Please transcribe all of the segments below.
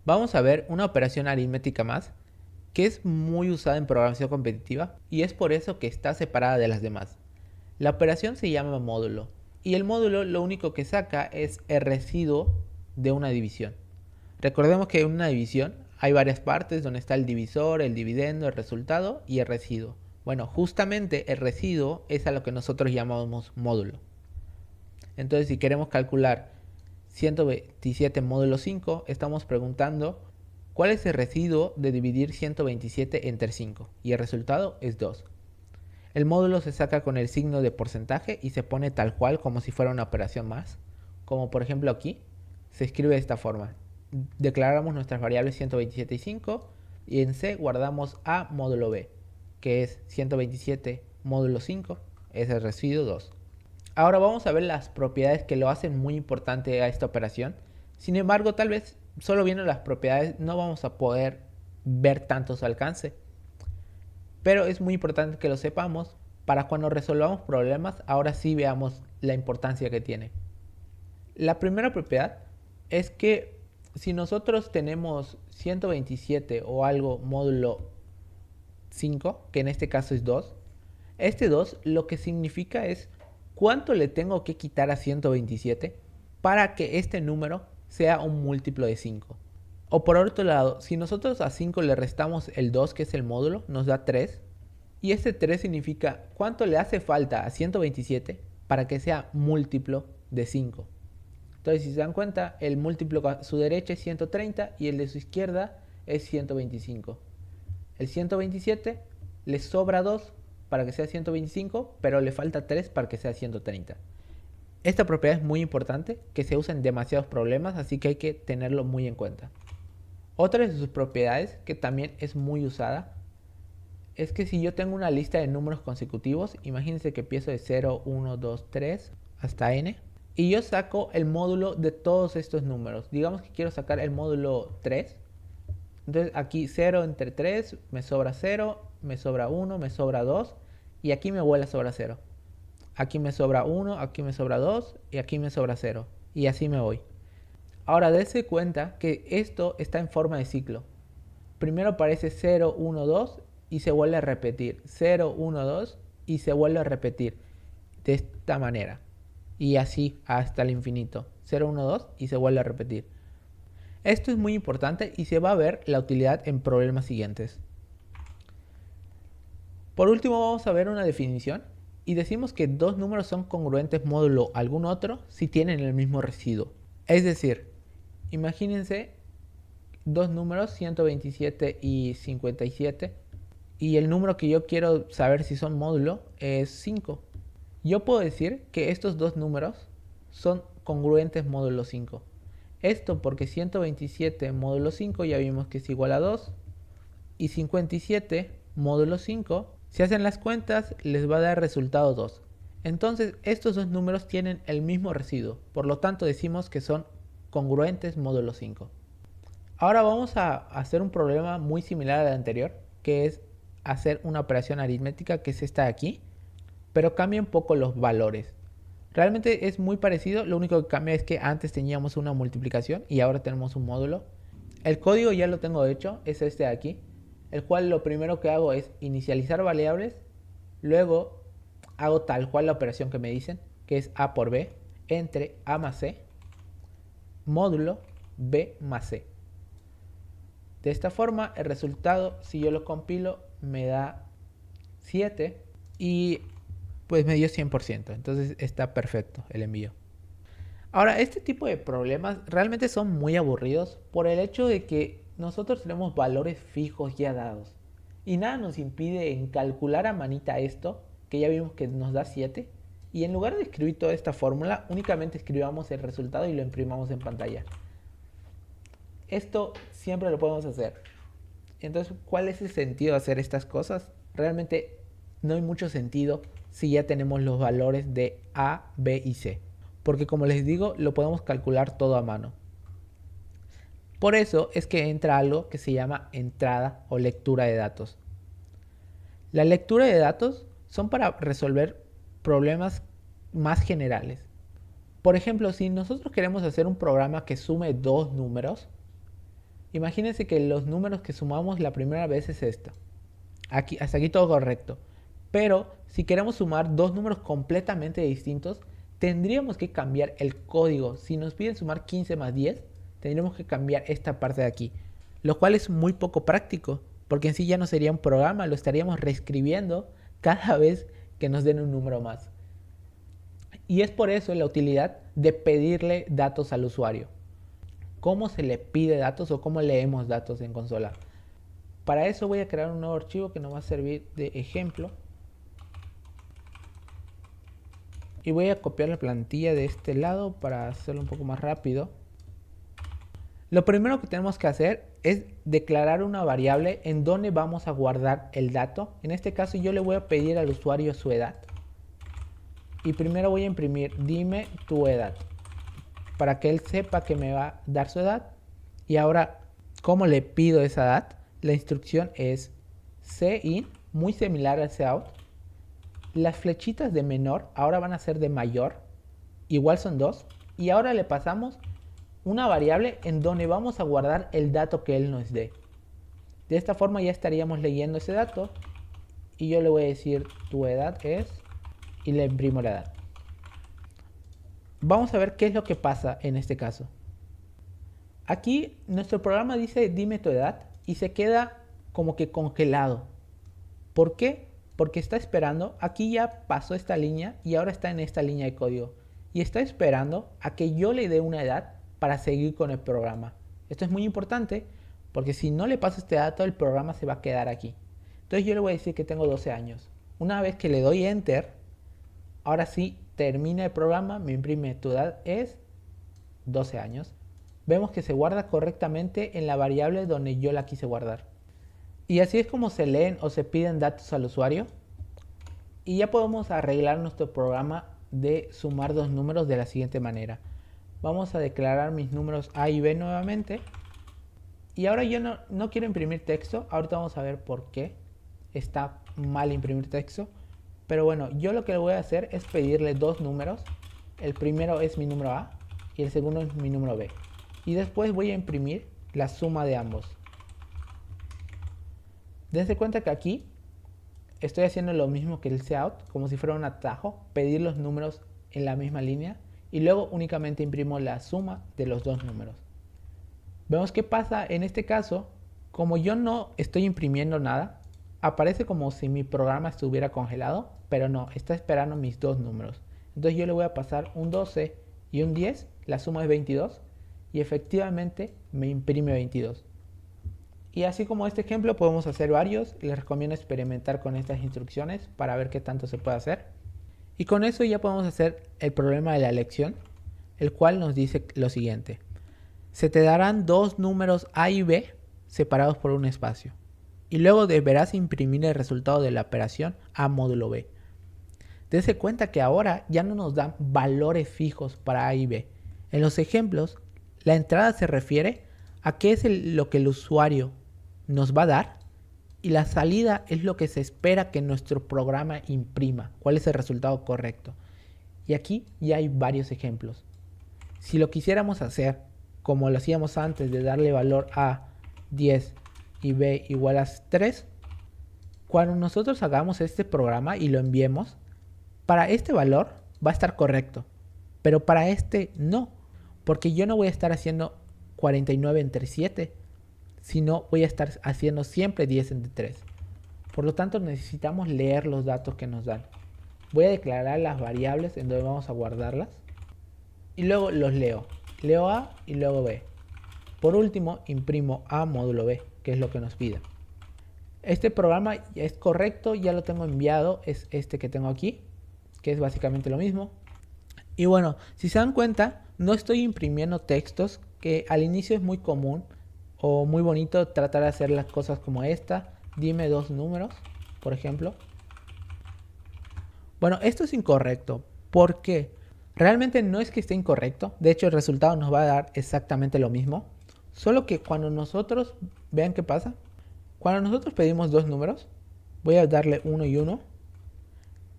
Vamos a ver una operación aritmética más que es muy usada en programación competitiva y es por eso que está separada de las demás. La operación se llama módulo y el módulo lo único que saca es el residuo de una división. Recordemos que en una división hay varias partes donde está el divisor, el dividendo, el resultado y el residuo. Bueno, justamente el residuo es a lo que nosotros llamamos módulo. Entonces, si queremos calcular 127 módulo 5, estamos preguntando cuál es el residuo de dividir 127 entre 5 y el resultado es 2. El módulo se saca con el signo de porcentaje y se pone tal cual como si fuera una operación más. Como por ejemplo aquí, se escribe de esta forma. Declaramos nuestras variables 127 y 5 y en C guardamos A módulo B, que es 127 módulo 5, es el residuo 2. Ahora vamos a ver las propiedades que lo hacen muy importante a esta operación. Sin embargo, tal vez solo viendo las propiedades no vamos a poder ver tanto su alcance. Pero es muy importante que lo sepamos para cuando resolvamos problemas, ahora sí veamos la importancia que tiene. La primera propiedad es que si nosotros tenemos 127 o algo módulo 5, que en este caso es 2, este 2 lo que significa es cuánto le tengo que quitar a 127 para que este número sea un múltiplo de 5. O por otro lado, si nosotros a 5 le restamos el 2, que es el módulo, nos da 3. Y este 3 significa cuánto le hace falta a 127 para que sea múltiplo de 5. Entonces, si se dan cuenta, el múltiplo a su derecha es 130 y el de su izquierda es 125. El 127 le sobra 2 para que sea 125, pero le falta 3 para que sea 130. Esta propiedad es muy importante, que se usa en demasiados problemas, así que hay que tenerlo muy en cuenta. Otra de sus propiedades, que también es muy usada, es que si yo tengo una lista de números consecutivos, imagínense que empiezo de 0, 1, 2, 3 hasta n, y yo saco el módulo de todos estos números. Digamos que quiero sacar el módulo 3. Entonces aquí 0 entre 3, me sobra 0, me sobra 1, me sobra 2, y aquí me vuelve a sobrar 0. Aquí me sobra 1, aquí me sobra 2, y aquí me sobra 0. Y así me voy. Ahora, dése cuenta que esto está en forma de ciclo. Primero aparece 0, 1, 2 y se vuelve a repetir. 0, 1, 2 y se vuelve a repetir. De esta manera. Y así hasta el infinito. 0, 1, 2 y se vuelve a repetir. Esto es muy importante y se va a ver la utilidad en problemas siguientes. Por último vamos a ver una definición. Y decimos que dos números son congruentes módulo algún otro si tienen el mismo residuo. Es decir, imagínense dos números, 127 y 57, y el número que yo quiero saber si son módulo es 5. Yo puedo decir que estos dos números son congruentes módulo 5. Esto porque 127 módulo 5 ya vimos que es igual a 2 y 57 módulo 5, si hacen las cuentas les va a dar resultado 2. Entonces estos dos números tienen el mismo residuo, por lo tanto decimos que son congruentes módulo 5. Ahora vamos a hacer un problema muy similar al anterior, que es hacer una operación aritmética, que es esta de aquí, pero cambia un poco los valores. Realmente es muy parecido, lo único que cambia es que antes teníamos una multiplicación y ahora tenemos un módulo. El código ya lo tengo hecho, es este de aquí, el cual lo primero que hago es inicializar variables, luego hago tal cual la operación que me dicen, que es A por B, entre A más C, módulo B más C. De esta forma, el resultado, si yo lo compilo, me da 7 y pues me dio 100%. Entonces está perfecto el envío. Ahora, este tipo de problemas realmente son muy aburridos por el hecho de que nosotros tenemos valores fijos ya dados. Y nada nos impide en calcular a manita esto, que ya vimos que nos da 7. Y en lugar de escribir toda esta fórmula, únicamente escribamos el resultado y lo imprimamos en pantalla. Esto siempre lo podemos hacer. Entonces, ¿cuál es el sentido de hacer estas cosas? Realmente no hay mucho sentido si ya tenemos los valores de A, B y C. Porque como les digo, lo podemos calcular todo a mano. Por eso es que entra algo que se llama entrada o lectura de datos. La lectura de datos son para resolver problemas más generales. Por ejemplo, si nosotros queremos hacer un programa que sume dos números, Imagínense que los números que sumamos la primera vez es esto. Hasta aquí todo correcto. Pero si queremos sumar dos números completamente distintos, tendríamos que cambiar el código. Si nos piden sumar 15 más 10, tendríamos que cambiar esta parte de aquí. Lo cual es muy poco práctico, porque en sí ya no sería un programa, lo estaríamos reescribiendo cada vez que nos den un número más. Y es por eso la utilidad de pedirle datos al usuario. ¿Cómo se le pide datos o cómo leemos datos en consola? Para eso voy a crear un nuevo archivo que nos va a servir de ejemplo. Y voy a copiar la plantilla de este lado para hacerlo un poco más rápido. Lo primero que tenemos que hacer es declarar una variable en donde vamos a guardar el dato. En este caso yo le voy a pedir al usuario su edad. Y primero voy a imprimir dime tu edad, para que él sepa que me va a dar su edad. Y ahora, ¿cómo le pido esa edad? La instrucción es cin, muy similar al cout. Las flechitas de menor ahora van a ser de mayor, igual son 2. Y ahora le pasamos una variable en donde vamos a guardar el dato que él nos dé. De esta forma ya estaríamos leyendo ese dato. Y yo le voy a decir tu edad es, y le imprimo la edad. Vamos a ver qué es lo que pasa en este caso. Aquí nuestro programa dice dime tu edad y se queda como que congelado. ¿Por qué? Porque está esperando, aquí ya pasó esta línea y ahora está en esta línea de código. Y está esperando a que yo le dé una edad para seguir con el programa. Esto es muy importante porque si no le paso este dato el programa se va a quedar aquí. Entonces yo le voy a decir que tengo 12 años. Una vez que le doy enter, ahora sí termina el programa, me imprime tu edad es 12 años. Vemos que se guarda correctamente en la variable donde yo la quise guardar. Y así es como se leen o se piden datos al usuario. Y ya podemos arreglar nuestro programa de sumar dos números de la siguiente manera. Vamos a declarar mis números A y B nuevamente. Y ahora yo no quiero imprimir texto. Ahorita vamos a ver por qué está mal imprimir texto. Pero bueno, yo lo que le voy a hacer es pedirle dos números. El primero es mi número A y el segundo es mi número B. Y después voy a imprimir la suma de ambos. Dense cuenta que aquí estoy haciendo lo mismo que el cout, como si fuera un atajo, pedir los números en la misma línea y luego únicamente imprimo la suma de los dos números. Vemos qué pasa en este caso. Como yo no estoy imprimiendo nada, aparece como si mi programa estuviera congelado, pero no, está esperando mis dos números. Entonces yo le voy a pasar un 12 y un 10, la suma es 22 y efectivamente me imprime 22. Y así como este ejemplo podemos hacer varios. Les recomiendo experimentar con estas instrucciones para ver qué tanto se puede hacer. Y con eso ya podemos hacer el problema de la elección, el cual nos dice lo siguiente. Se te darán dos números A y B separados por un espacio. Y luego deberás imprimir el resultado de la operación A módulo B. Dense cuenta que ahora ya no nos dan valores fijos para A y B. En los ejemplos, la entrada se refiere a qué es lo que el usuario nos va a dar y la salida es lo que se espera que nuestro programa imprima, cuál es el resultado correcto. Y aquí ya hay varios ejemplos. Si lo quisiéramos hacer como lo hacíamos antes de darle valor a 10 y B igual a 3, cuando nosotros hagamos este programa y lo enviemos, para este valor va a estar correcto, pero para este no, porque yo no voy a estar haciendo 49 entre 7, sino voy a estar haciendo siempre 10 entre 3. Por lo tanto necesitamos leer los datos que nos dan. Voy a declarar las variables en donde vamos a guardarlas y luego los leo. Leo A y luego B. Por último imprimo A módulo B, que es lo que nos pide. Este programa es correcto, ya lo tengo enviado, es este que tengo aquí, que es básicamente lo mismo. Y bueno, si se dan cuenta, no estoy imprimiendo textos, que al inicio es muy común o muy bonito tratar de hacer las cosas como esta. Dime dos números, por ejemplo. Bueno, esto es incorrecto. ¿Por qué? Realmente no es que esté incorrecto. De hecho, el resultado nos va a dar exactamente lo mismo. Solo que cuando nosotros, vean qué pasa. Cuando nosotros pedimos dos números, voy a darle 1 y 1.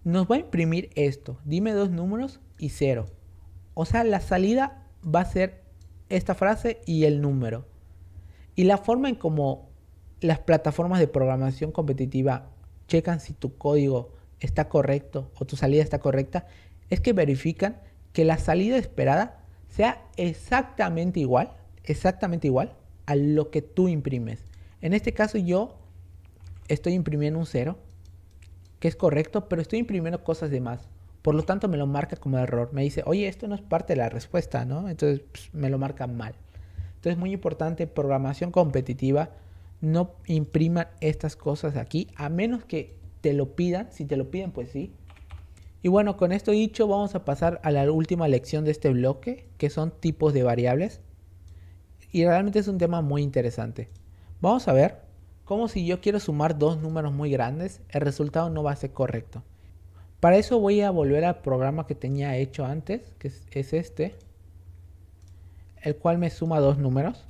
Nos va a imprimir esto. Dime dos números y 0. O sea, la salida va a ser esta frase y el número. Y la forma en cómo las plataformas de programación competitiva checan si tu código está correcto o tu salida está correcta es que verifican que la salida esperada sea exactamente igual a lo que tú imprimes. En este caso yo estoy imprimiendo un 0, que es correcto, pero estoy imprimiendo cosas de más. Por lo tanto me lo marca como error. Me dice, oye, esto no es parte de la respuesta, ¿no? Entonces me lo marca mal. Entonces es muy importante, programación competitiva, no impriman estas cosas aquí, a menos que te lo pidan. Si te lo piden, pues sí. Y bueno, con esto dicho, vamos a pasar a la última lección de este bloque, que son tipos de variables. Y realmente es un tema muy interesante. Vamos a ver cómo si yo quiero sumar dos números muy grandes, el resultado no va a ser correcto. Para eso voy a volver al programa que tenía hecho antes, que es este, el cual me suma dos números.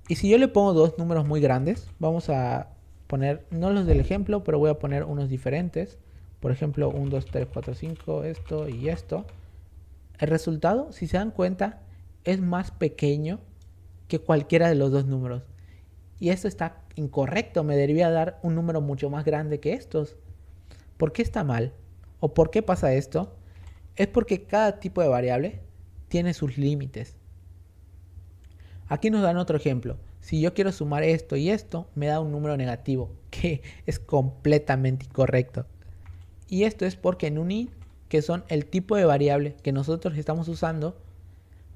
Y si yo le pongo dos números muy grandes, vamos a poner, no los del ejemplo, pero voy a poner unos diferentes. Por ejemplo, 1, 2, 3, 4, 5, esto y esto. El resultado, si se dan cuenta, es más pequeño que cualquiera de los dos números. Y esto está incorrecto, me debería dar un número mucho más grande que estos. ¿Por qué está mal? ¿O por qué pasa esto? Es porque cada tipo de variable tiene sus límites. Aquí nos dan otro ejemplo. Si yo quiero sumar esto y esto, me da un número negativo, que es completamente incorrecto. Y esto es porque en un int, que son el tipo de variable que nosotros estamos usando,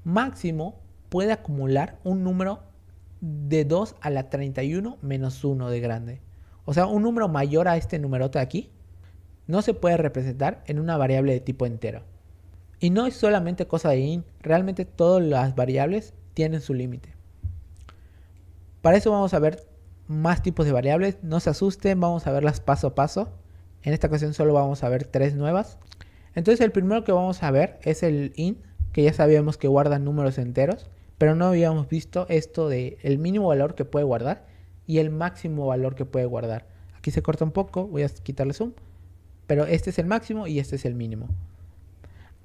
máximo puede acumular un número de 2 a la 31 menos 1 de grande. O sea, un número mayor a este numerote de aquí no se puede representar en una variable de tipo entero. Y no es solamente cosa de int, realmente todas las variables tienen su límite. Para eso vamos a ver más tipos de variables. No se asusten, vamos a verlas paso a paso. En esta ocasión solo vamos a ver 3 nuevas. Entonces el primero que vamos a ver es el int, que ya sabíamos que guarda números enteros, pero no habíamos visto esto de el mínimo valor que puede guardar y el máximo valor que puede guardar. Aquí se corta un poco, voy a quitarle zoom, pero este es el máximo y este es el mínimo.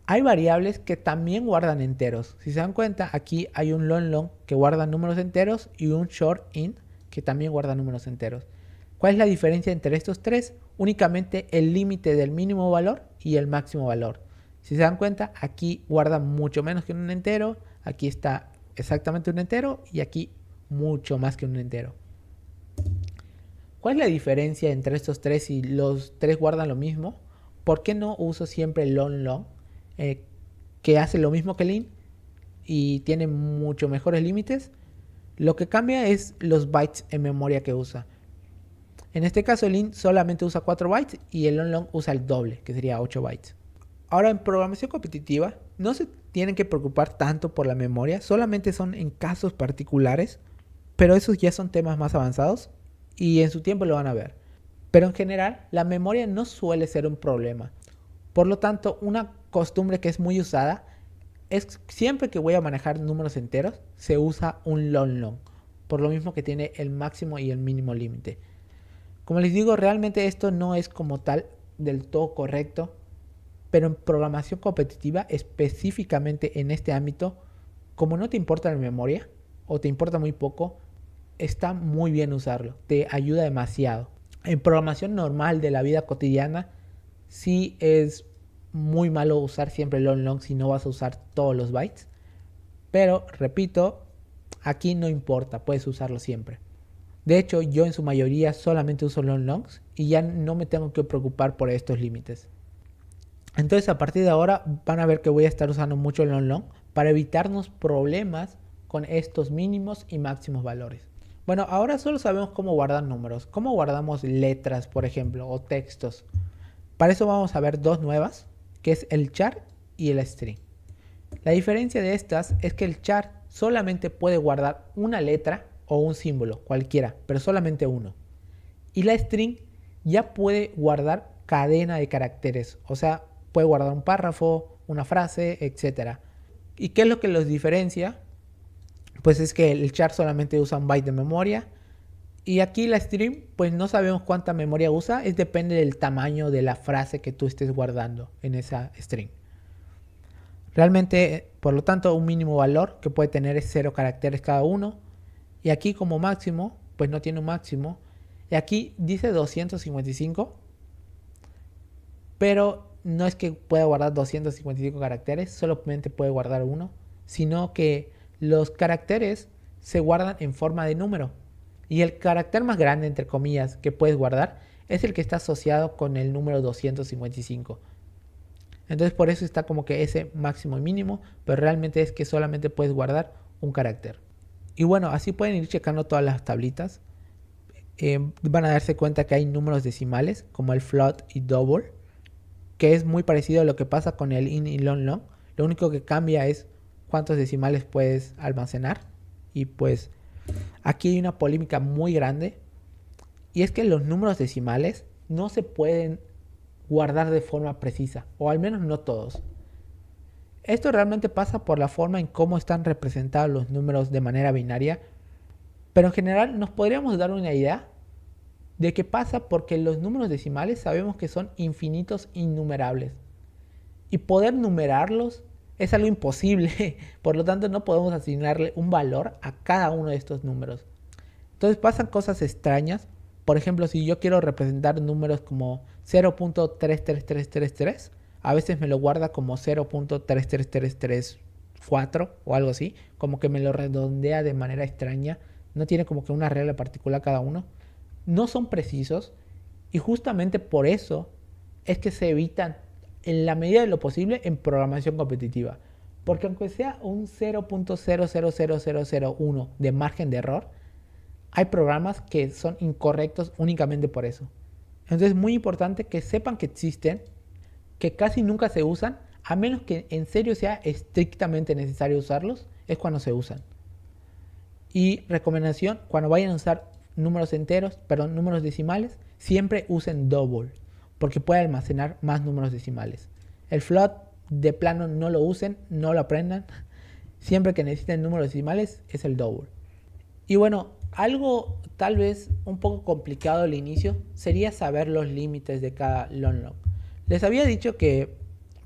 Hay variables que también guardan enteros. Si se dan cuenta, aquí hay un long que guarda números enteros y un short int que también guarda números enteros. ¿Cuál es la diferencia entre estos tres? Únicamente el límite del mínimo valor y el máximo valor. Si se dan cuenta, aquí guarda mucho menos que un entero, aquí está exactamente un entero y aquí mucho más que un entero. ¿Cuál es la diferencia entre estos tres si los tres guardan lo mismo? ¿Por qué no uso siempre el long? Que hace lo mismo que el int y tiene mucho mejores límites. Lo que cambia es los bytes en memoria que usa. En este caso el int solamente usa 4 bytes y el long usa el doble, que sería 8 bytes. Ahora, en programación competitiva no se tienen que preocupar tanto por la memoria, solamente son en casos particulares, pero esos ya son temas más avanzados y en su tiempo lo van a ver. Pero en general la memoria no suele ser un problema. Por lo tanto, una costumbre que es muy usada es siempre que voy a manejar números enteros, se usa un long, por lo mismo que tiene el máximo y el mínimo límite. Como les digo, realmente esto no es como tal del todo correcto, pero en programación competitiva, específicamente en este ámbito, como no te importa la memoria o te importa muy poco, está muy bien usarlo, te ayuda demasiado. En programación normal de la vida cotidiana, sí es muy malo usar siempre el long si no vas a usar todos los bytes. Pero, repito, aquí no importa, puedes usarlo siempre. De hecho, yo en su mayoría solamente uso longs y ya no me tengo que preocupar por estos límites. Entonces, a partir de ahora van a ver que voy a estar usando mucho el long para evitarnos problemas con estos mínimos y máximos valores. Bueno, ahora solo sabemos cómo guardar números, cómo guardamos letras, por ejemplo, o textos. Para eso vamos a ver dos nuevas, que es el char y el string. La diferencia de estas es que el char solamente puede guardar una letra o un símbolo, cualquiera, pero solamente uno. Y la string ya puede guardar cadena de caracteres, o sea, puede guardar un párrafo, una frase, etc. ¿Y qué es lo que los diferencia? Pues es que el char solamente usa un byte de memoria y aquí la string pues no sabemos cuánta memoria usa, depende del tamaño de la frase que tú estés guardando en esa string. Realmente, por lo tanto, un mínimo valor que puede tener es 0 caracteres cada uno Y aquí como máximo, pues no tiene un máximo. Y aquí dice 255, pero no es que pueda guardar 255 caracteres, solamente puede guardar uno, sino que los caracteres se guardan en forma de número. Y el carácter más grande, entre comillas, que puedes guardar es el que está asociado con el número 255. Entonces por eso está como que ese máximo y mínimo, pero realmente es que solamente puedes guardar un carácter. Y bueno, así pueden ir checando todas las tablitas. Van a darse cuenta que hay números decimales como el float y double, que es muy parecido a lo que pasa con el int y long long. Lo único que cambia es cuántos decimales puedes almacenar. Y pues aquí hay una polémica muy grande, y es que los números decimales no se pueden guardar de forma precisa, o al menos no todos. Esto realmente pasa por la forma en cómo están representados los números de manera binaria, pero en general nos podríamos dar una idea de qué pasa porque los números decimales sabemos que son infinitos innumerables, y poder numerarlos es algo imposible, por lo tanto no podemos asignarle un valor a cada uno de estos números. Entonces pasan cosas extrañas. Por ejemplo, si yo quiero representar números como 0.33333, a veces me lo guarda como 0.33334 o algo así, como que me lo redondea de manera extraña, no tiene como que una regla particular cada uno. No son precisos, y justamente por eso es que se evitan en la medida de lo posible en programación competitiva. Porque aunque sea un 0.000001 de margen de error, hay programas que son incorrectos únicamente por eso. Entonces es muy importante que sepan que existen, que casi nunca se usan, a menos que en serio sea estrictamente necesario usarlos, es cuando se usan. Y recomendación, cuando vayan a usar números decimales, siempre usen double, porque puede almacenar más números decimales. El float de plano no lo usen, no lo aprendan. Siempre que necesiten números decimales es el double. Y bueno, algo tal vez un poco complicado al inicio sería saber los límites de cada long long. Les había dicho que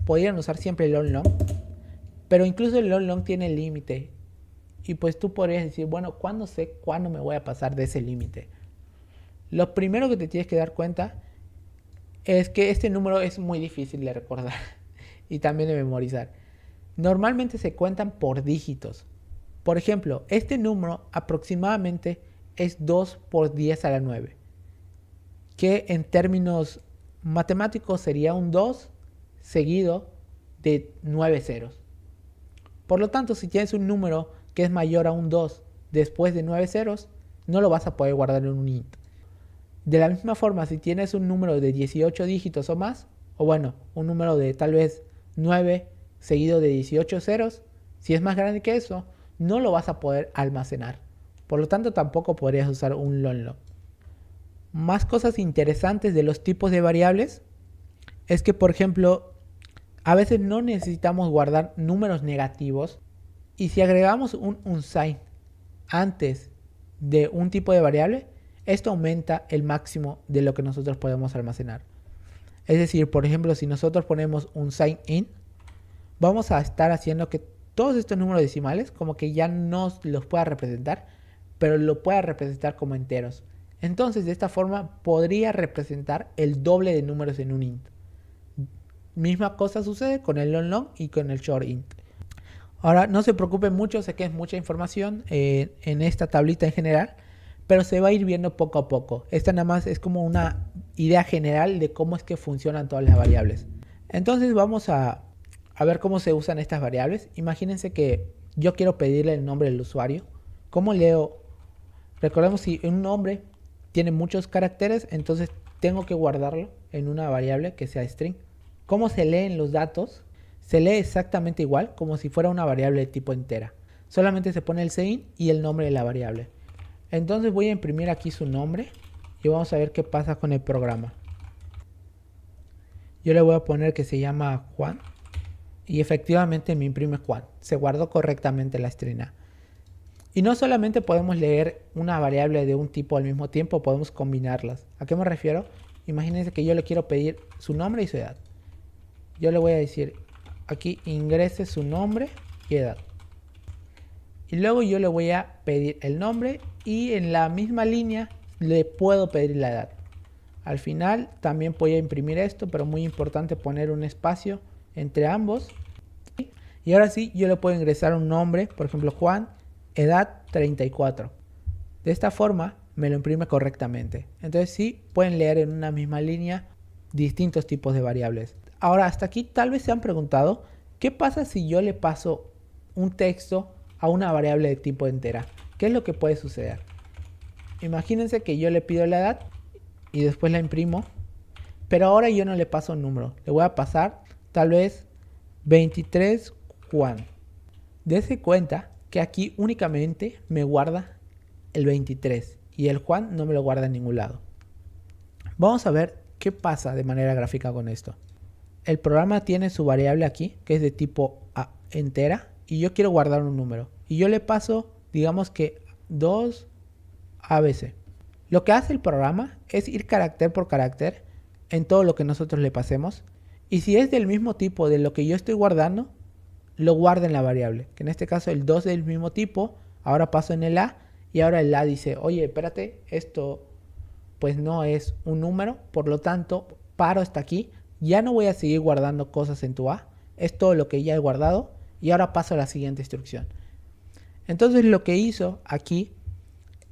podrían usar siempre el long long, pero incluso el long long tiene límite. Y pues tú podrías decir, bueno, ¿cuándo sé cuándo me voy a pasar de ese límite? Lo primero que te tienes que dar cuenta es que este número es muy difícil de recordar y también de memorizar. Normalmente se cuentan por dígitos. Por ejemplo, este número aproximadamente es 2 por 10 a la 9, que en términos matemáticos sería un 2 seguido de 9 ceros. Por lo tanto, si tienes un número que es mayor a un 2 después de 9 ceros, no lo vas a poder guardar en un int. De la misma forma, si tienes un número de 18 dígitos o más, o bueno, un número de tal vez 9 seguido de 18 ceros, si es más grande que eso, no lo vas a poder almacenar. Por lo tanto, tampoco podrías usar un long long. Más cosas interesantes de los tipos de variables es que, por ejemplo, a veces no necesitamos guardar números negativos, y si agregamos un unsigned antes de un tipo de variable, esto aumenta el máximo de lo que nosotros podemos almacenar. Es decir, por ejemplo, si nosotros ponemos un sign in, vamos a estar haciendo que todos estos números decimales como que ya no los pueda representar, pero lo pueda representar como enteros. Entonces, de esta forma podría representar el doble de números en un int. Misma cosa sucede con el long long y con el short int. Ahora, no se preocupen mucho, sé que es mucha información en esta tablita en general, pero se va a ir viendo poco a poco. Esta nada más es como una idea general de cómo es que funcionan todas las variables. Entonces vamos a ver cómo se usan estas variables. Imagínense que yo quiero pedirle el nombre del usuario. ¿Cómo leo? Recordemos, si un nombre tiene muchos caracteres, entonces tengo que guardarlo en una variable que sea string. ¿Cómo se leen los datos? Se lee exactamente igual, como si fuera una variable de tipo entera. Solamente se pone el sein y el nombre de la variable. Entonces voy a imprimir aquí su nombre y vamos a ver qué pasa con el programa. Yo le voy a poner que se llama Juan y efectivamente me imprime Juan. Se guardó correctamente la string A. Y no solamente podemos leer una variable de un tipo al mismo tiempo, podemos combinarlas. ¿A qué me refiero? Imagínense que yo le quiero pedir su nombre y su edad. Yo le voy a decir aquí ingrese su nombre y edad. Y luego yo le voy a pedir el nombre y en la misma línea le puedo pedir la edad. Al final también voy a imprimir esto, pero muy importante poner un espacio entre ambos. Y ahora sí, yo le puedo ingresar un nombre, por ejemplo Juan, edad 34. De esta forma me lo imprime correctamente. Entonces sí, pueden leer en una misma línea distintos tipos de variables. Ahora, hasta aquí tal vez se han preguntado, ¿qué pasa si yo le paso un texto a una variable de tipo entera? ¿Qué es lo que puede suceder? Imagínense que yo le pido la edad y después la imprimo, pero ahora yo no le paso un número, le voy a pasar tal vez 23 Juan. Dese cuenta que aquí únicamente me guarda el 23 y el Juan no me lo guarda en ningún lado. Vamos a ver qué pasa de manera gráfica con esto. El programa tiene su variable aquí, que es de tipo entera, y yo quiero guardar un número. Y yo le paso, digamos que 2 ABC. Lo que hace el programa es ir carácter por carácter en todo lo que nosotros le pasemos. Y si es del mismo tipo de lo que yo estoy guardando, lo guarda en la variable. Que en este caso el 2 es del mismo tipo, ahora paso en el A, y ahora el A dice, oye, espérate, esto pues no es un número, por lo tanto paro hasta aquí, ya no voy a seguir guardando cosas en tu A, es todo lo que ya he guardado y ahora paso a la siguiente instrucción. Entonces lo que hizo aquí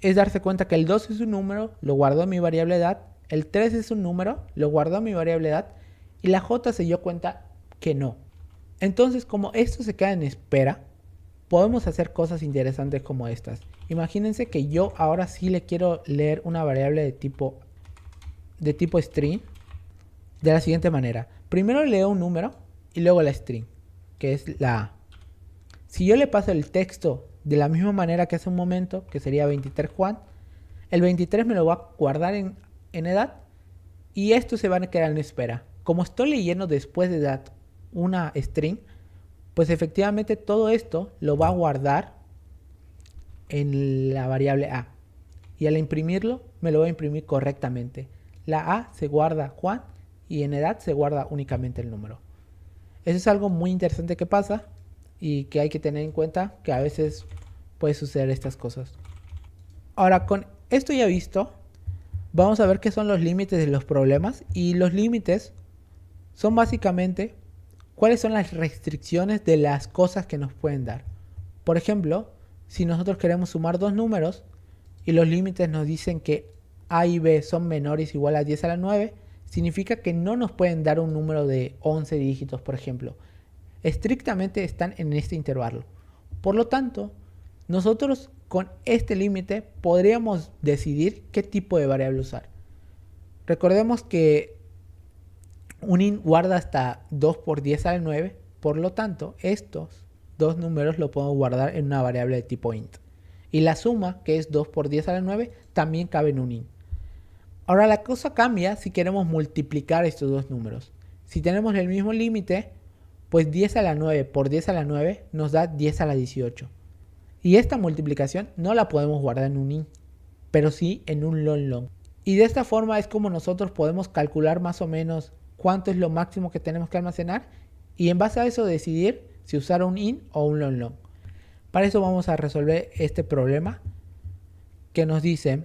es darse cuenta que el 2 es un número, lo guardó en mi variable edad, el 3 es un número, lo guardó en mi variable edad y la J se dio cuenta que no. Entonces como esto se queda en espera, podemos hacer cosas interesantes como estas. Imagínense que yo ahora sí le quiero leer una variable de tipo string de la siguiente manera. Primero leo un número y luego la string, que es la A. Si yo le paso el texto de la misma manera que hace un momento, que sería 23 Juan, el 23 me lo va a guardar en edad y esto se va a quedar en espera. Como estoy leyendo después de edad una string, pues efectivamente todo esto lo va a guardar en la variable A. Y al imprimirlo, me lo va a imprimir correctamente. La A se guarda Juan y en edad se guarda únicamente el número. Eso es algo muy interesante que pasa y que hay que tener en cuenta que a veces puede suceder estas cosas. Ahora, con esto ya visto, vamos a ver qué son los límites de los problemas. Y los límites son básicamente cuáles son las restricciones de las cosas que nos pueden dar. Por ejemplo, si nosotros queremos sumar dos números y los límites nos dicen que A y B son menores o igual a 10 a la 9, significa que no nos pueden dar un número de 11 dígitos, por ejemplo. Estrictamente están en este intervalo. Por lo tanto, nosotros con este límite podríamos decidir qué tipo de variable usar. Recordemos que un int guarda hasta 2 por 10 a la 9, por lo tanto, estos dos números lo podemos guardar en una variable de tipo int. Y la suma, que es 2 por 10 a la 9, también cabe en un int. Ahora la cosa cambia si queremos multiplicar estos dos números. Si tenemos el mismo límite, pues 10 a la 9 por 10 a la 9 nos da 10 a la 18. Y esta multiplicación no la podemos guardar en un int, pero sí en un long. Y de esta forma es como nosotros podemos calcular más o menos cuánto es lo máximo que tenemos que almacenar y en base a eso decidir si usar un int o un long. Para eso vamos a resolver este problema que nos dice: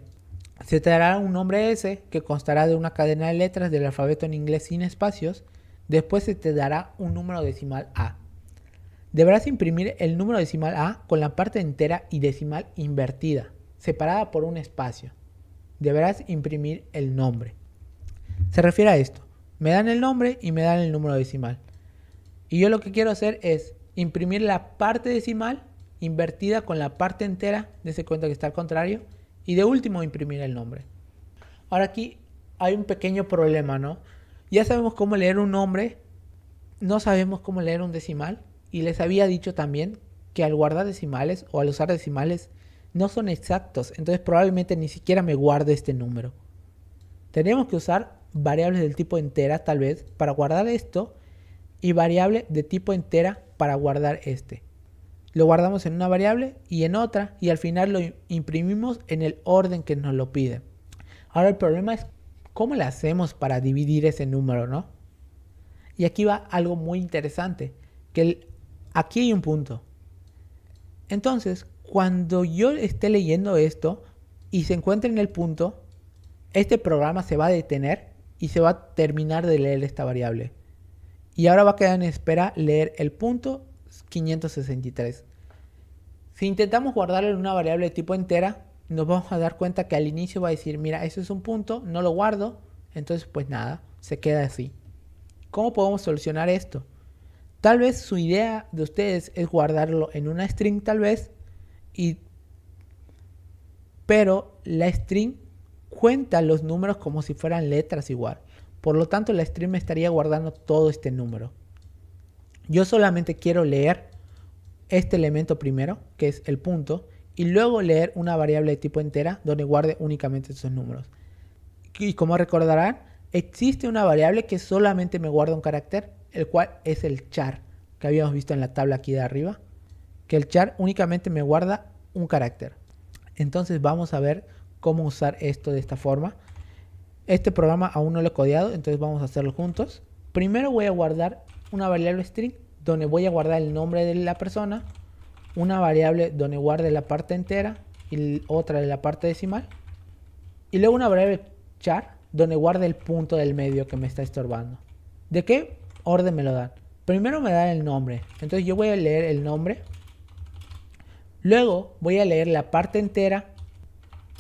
se te dará un nombre S que constará de una cadena de letras del alfabeto en inglés sin espacios. Después se te dará un número decimal A. Deberás imprimir el número decimal A con la parte entera y decimal invertida, separada por un espacio. Deberás imprimir el nombre. Se refiere a esto. Me dan el nombre y me dan el número decimal. Y yo lo que quiero hacer es imprimir la parte decimal invertida con la parte entera, dése cuenta que está al contrario, y de último imprimir el nombre. Ahora aquí hay un pequeño problema, ¿no? Ya sabemos cómo leer un nombre, no sabemos cómo leer un decimal, y les había dicho también que al guardar decimales o al usar decimales no son exactos, entonces probablemente ni siquiera me guarde este número. Tendríamos que usar variables del tipo entera tal vez para guardar esto y variable de tipo entera para guardar este. Lo guardamos en una variable y en otra y al final lo imprimimos en el orden que nos lo pide. Ahora el problema es cómo le hacemos para dividir ese número, ¿no? Y aquí va algo muy interesante, que aquí hay un punto. Entonces, cuando yo esté leyendo esto y se encuentre en el punto, este programa se va a detener y se va a terminar de leer esta variable. Y ahora va a quedar en espera leer el punto 563. Si intentamos guardarlo en una variable de tipo entera, nos vamos a dar cuenta que al inicio va a decir, mira, eso es un punto, no lo guardo, entonces pues nada, se queda así. ¿Cómo podemos solucionar esto? Tal vez su idea de ustedes es guardarlo en una string tal vez, pero la string cuenta los números como si fueran letras igual. Por lo tanto, la string me estaría guardando todo este número. Yo solamente quiero leer este elemento primero, que es el punto, y luego leer una variable de tipo entera donde guarde únicamente esos números. Y como recordarán, existe una variable que solamente me guarda un carácter, el cual es el char, que habíamos visto en la tabla aquí de arriba, que el char únicamente me guarda un carácter. Entonces vamos a ver cómo usar esto de esta forma. Este programa aún no lo he codeado, entonces vamos a hacerlo juntos. Primero voy a guardar una variable string donde voy a guardar el nombre de la persona, una variable donde guarde la parte entera y otra de la parte decimal, y luego una variable char donde guarde el punto del medio que me está estorbando. ¿De qué orden me lo dan? Primero me dan el nombre, entonces yo voy a leer el nombre, luego voy a leer la parte entera,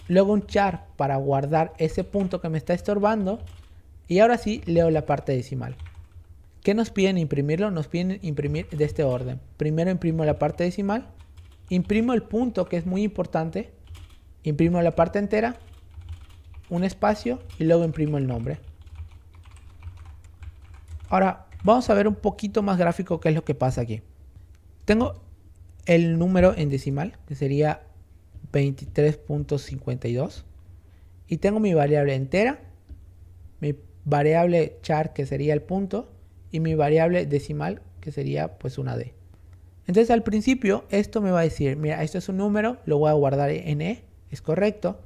luego un char para guardar ese punto que me está estorbando, y ahora sí leo la parte decimal. ¿Qué nos piden imprimirlo? Nos piden imprimir de este orden. Primero imprimo la parte decimal, imprimo el punto, que es muy importante, imprimo la parte entera, un espacio y luego imprimo el nombre. Ahora vamos a ver un poquito más gráfico qué es lo que pasa aquí. Tengo el número en decimal, que sería 23.52, y tengo mi variable entera, mi variable char, que sería el punto, y mi variable decimal, que sería pues una D. Entonces al principio esto me va a decir, mira, esto es un número, lo voy a guardar en E, es correcto.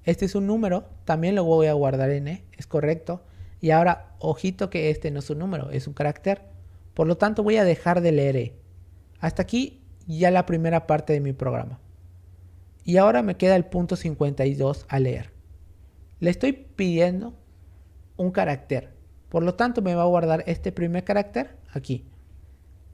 Este es un número, también lo voy a guardar en E, es correcto. Y ahora, ojito que este no es un número, es un carácter. Por lo tanto voy a dejar de leer E. Hasta aquí ya la primera parte de mi programa. Y ahora me queda el punto 52 a leer. Le estoy pidiendo un carácter. Por lo tanto me va a guardar este primer carácter aquí.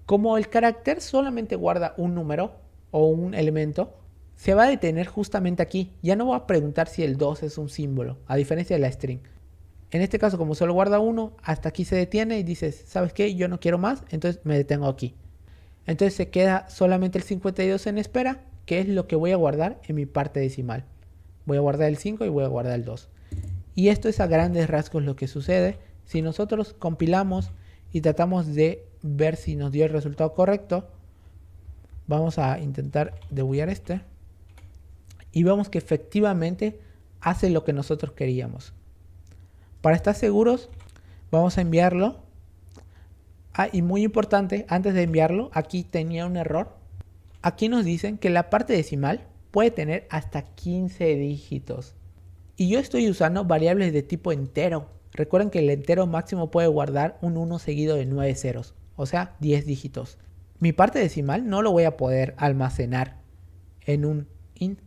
Como el carácter solamente guarda un número o un elemento, se va a detener justamente aquí. Ya no va a preguntar si el 2 es un símbolo, a diferencia de la string. En este caso, como solo guarda uno, hasta aquí se detiene y dices, ¿sabes qué? Yo no quiero más, entonces me detengo aquí. Entonces se queda solamente el 52 en espera, que es lo que voy a guardar en mi parte decimal. Voy a guardar el 5 y voy a guardar el 2. Y esto es a grandes rasgos lo que sucede si nosotros compilamos y tratamos de ver si nos dio el resultado correcto. Vamos a intentar debuggar este. Y vemos que efectivamente hace lo que nosotros queríamos. Para estar seguros, vamos a enviarlo. Y muy importante, antes de enviarlo, aquí tenía un error. Aquí nos dicen que la parte decimal puede tener hasta 15 dígitos. Y yo estoy usando variables de tipo entero. Recuerden que el entero máximo puede guardar un 1 seguido de 9 ceros, o sea, 10 dígitos. Mi parte decimal no lo voy a poder almacenar en un int.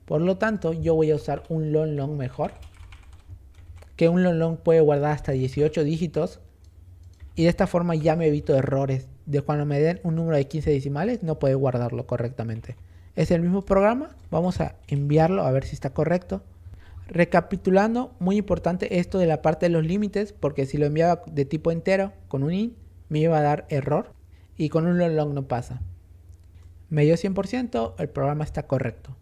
Por lo tanto, yo voy a usar un long mejor. Que un long puede guardar hasta 18 dígitos. Y de esta forma ya me evito errores. De cuando me den un número de 15 decimales, no puede guardarlo correctamente. Es el mismo programa. Vamos a enviarlo a ver si está correcto. Recapitulando, muy importante esto de la parte de los límites, porque si lo enviaba de tipo entero con un int, me iba a dar error y con un long no pasa. Me dio 100%, el programa está correcto.